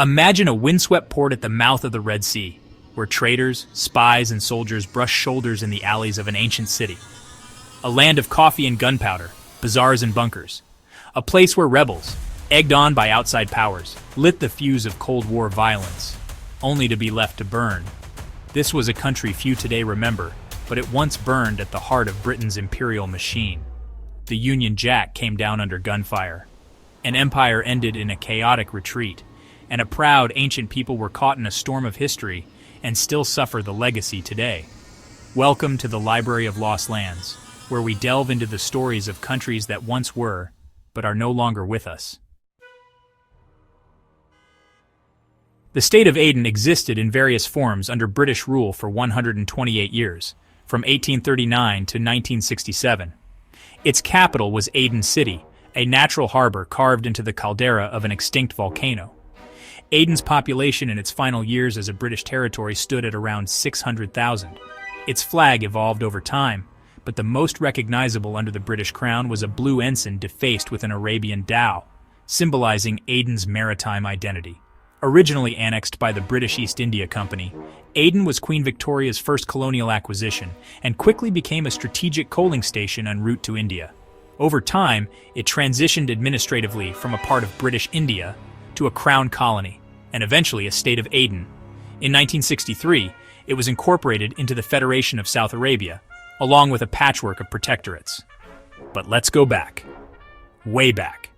Imagine a windswept port at the mouth of the Red Sea, where traders, spies, and soldiers brush shoulders in the alleys of an ancient city. A land of coffee and gunpowder, bazaars and bunkers. A place where rebels, egged on by outside powers, lit the fuse of Cold War violence, only to be left to burn. This was a country few today remember, but it once burned at the heart of Britain's imperial machine. The Union Jack came down under gunfire. An empire ended in a chaotic retreat, and a proud ancient people were caught in a storm of history and still suffer the legacy today. Welcome to the Library of Lost Lands, where we delve into the stories of countries that once were, but are no longer with us. The state of Aden existed in various forms under British rule for 128 years, from 1839 to 1967. Its capital was Aden City, a natural harbor carved into the caldera of an extinct volcano. Aden's population in its final years as a British territory stood at around 600,000. Its flag evolved over time, but the most recognizable under the British crown was a blue ensign defaced with an Arabian dhow, symbolizing Aden's maritime identity. Originally annexed by the British East India Company, Aden was Queen Victoria's first colonial acquisition and quickly became a strategic coaling station en route to India. Over time, it transitioned administratively from a part of British India to a crown colony, and eventually a state of Aden. In 1963, it was incorporated into the Federation of South Arabia, along with a patchwork of protectorates. But let's go back. Way back.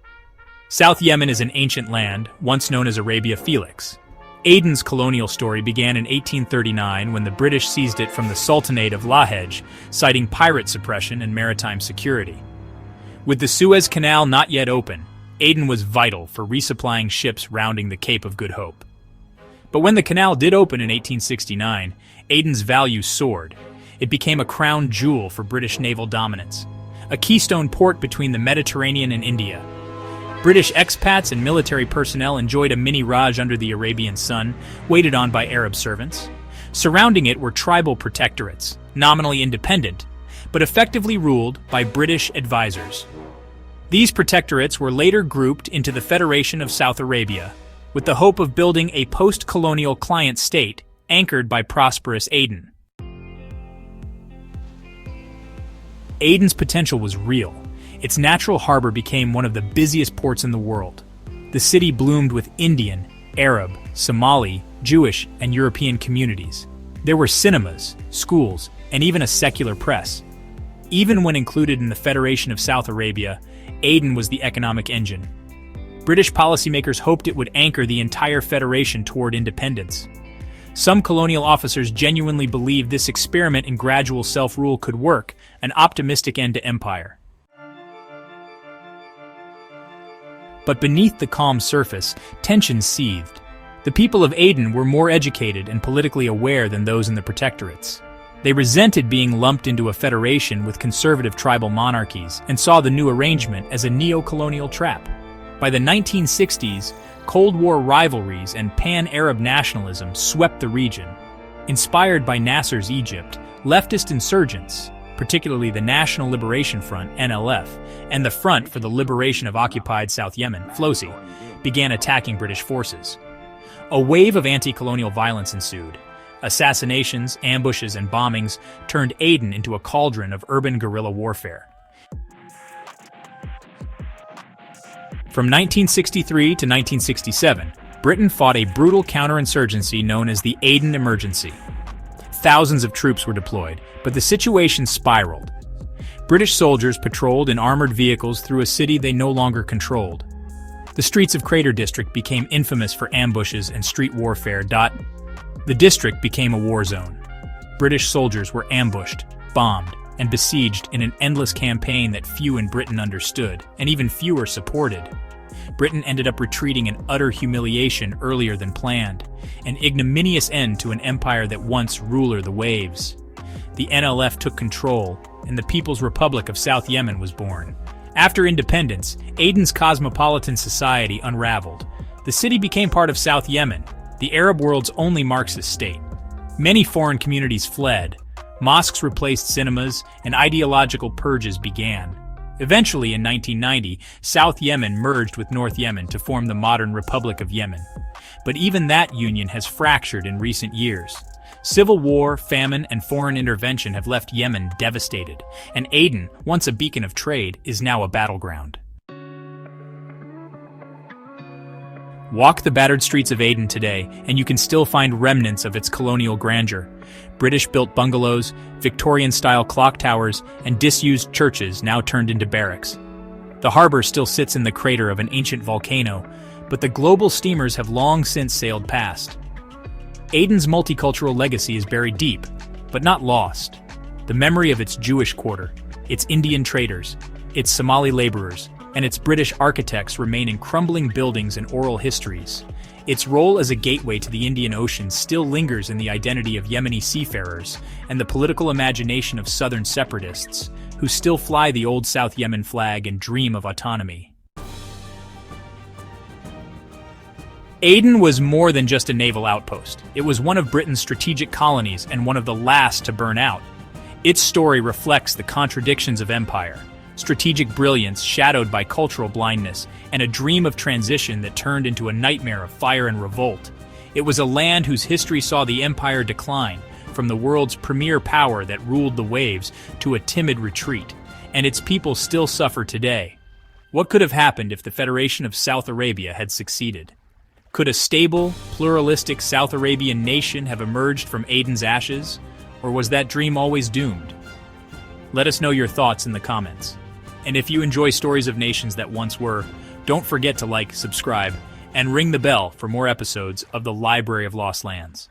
South Yemen is an ancient land, once known as Arabia Felix. Aden's colonial story began in 1839 when the British seized it from the Sultanate of Lahej, citing pirate suppression and maritime security. With the Suez Canal not yet open, Aden was vital for resupplying ships rounding the Cape of Good Hope. But when the canal did open in 1869, Aden's value soared. It became a crown jewel for British naval dominance, a keystone port between the Mediterranean and India. British expats and military personnel enjoyed a mini-Raj under the Arabian sun, waited on by Arab servants. Surrounding it were tribal protectorates, nominally independent, but effectively ruled by British advisors. These protectorates were later grouped into the Federation of South Arabia, with the hope of building a post-colonial client state anchored by prosperous Aden. Aden's potential was real. Its natural harbor became one of the busiest ports in the world. The city bloomed with Indian, Arab, Somali, Jewish, and European communities. There were cinemas, schools, and even a secular press. Even when included in the Federation of South Arabia, Aden was the economic engine. British policymakers hoped it would anchor the entire federation toward independence. Some colonial officers genuinely believed this experiment in gradual self-rule could work, an optimistic end to empire. But beneath the calm surface, tensions seethed. The people of Aden were more educated and politically aware than those in the protectorates. They resented being lumped into a federation with conservative tribal monarchies and saw the new arrangement as a neo-colonial trap. By the 1960s, Cold War rivalries and pan-Arab nationalism swept the region. Inspired by Nasser's Egypt, leftist insurgents, particularly the National Liberation Front (NLF) and the Front for the Liberation of Occupied South Yemen (FLOSY), began attacking British forces. A wave of anti-colonial violence ensued. Assassinations, ambushes, and bombings turned Aden into a cauldron of urban guerrilla warfare. From 1963 to 1967, Britain fought a brutal counterinsurgency known as the Aden Emergency. Thousands of troops were deployed, but the situation spiraled. British soldiers patrolled in armored vehicles through a city they no longer controlled. The streets of Crater District became infamous for ambushes and street warfare. The district became a war zone. British soldiers were ambushed, bombed, and besieged in an endless campaign that few in Britain understood, and even fewer supported. Britain ended up retreating in utter humiliation earlier than planned, an ignominious end to an empire that once ruled the waves. The NLF took control, and the People's Republic of South Yemen was born. After independence, Aden's cosmopolitan society unraveled. The city became part of South Yemen, the Arab world's only Marxist state. Many foreign communities fled. Mosques replaced cinemas, and ideological purges began. Eventually, in 1990, South Yemen merged with North Yemen to form the modern Republic of Yemen. But even that union has fractured in recent years. Civil war, famine, and foreign intervention have left Yemen devastated, and Aden, once a beacon of trade, is now a battleground. Walk the battered streets of Aden today, and you can still find remnants of its colonial grandeur. British-built bungalows, Victorian-style clock towers, and disused churches now turned into barracks. The harbor still sits in the crater of an ancient volcano, but the global steamers have long since sailed past. Aden's multicultural legacy is buried deep, but not lost. The memory of its Jewish quarter, its Indian traders, its Somali laborers, and its British architects remain in crumbling buildings and oral histories. Its role as a gateway to the Indian Ocean still lingers in the identity of Yemeni seafarers and the political imagination of southern separatists, who still fly the old South Yemen flag and dream of autonomy. Aden was more than just a naval outpost. It was one of Britain's strategic colonies and one of the last to burn out. Its story reflects the contradictions of empire: strategic brilliance shadowed by cultural blindness, and a dream of transition that turned into a nightmare of fire and revolt. It was a land whose history saw the empire decline, from the world's premier power that ruled the waves to a timid retreat, and its people still suffer today. What could have happened if the Federation of South Arabia had succeeded? Could a stable, pluralistic South Arabian nation have emerged from Aden's ashes, or was that dream always doomed? Let us know your thoughts in the comments. And if you enjoy stories of nations that once were, don't forget to like, subscribe, and ring the bell for more episodes of the Library of Lost Lands.